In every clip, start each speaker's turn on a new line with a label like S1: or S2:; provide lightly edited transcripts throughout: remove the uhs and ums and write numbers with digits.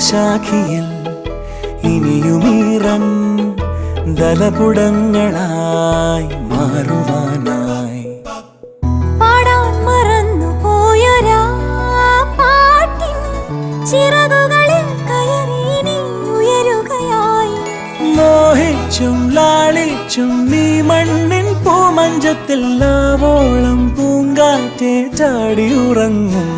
S1: ഹൃദയശാഖിയിൽ ഇനിയുമീറൻ ദലപുടങ്ങളായി മാറുവാനായി
S2: പാടാൻ മറന്നു പോയൊരാ പാട്ടിൻ ചിറകുകളിൽ കയറി നീ ഉയരുകയായി.
S1: മോഹിച്ചും ലാളിച്ചും നീ മണ്ണിൻ പൂമഞ്ചത്തിൽ ആവോളം പൂങ്കാറ്റെ ചാടിയുറങ്ങും.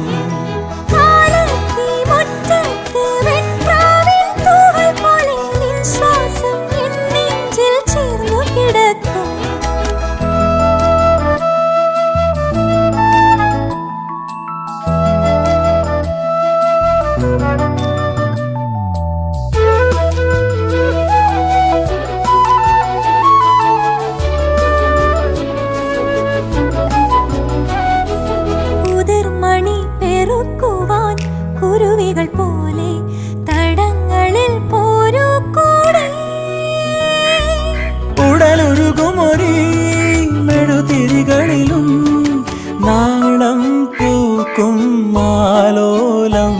S2: കുരുവികൾ പോലെ തടങ്ങളിൽ പോരൂ കൂടെ.
S1: ഉടലൊരുകുമൊരീ മെഴുതിരികളിലും നാളം പൂക്കും മാലോലം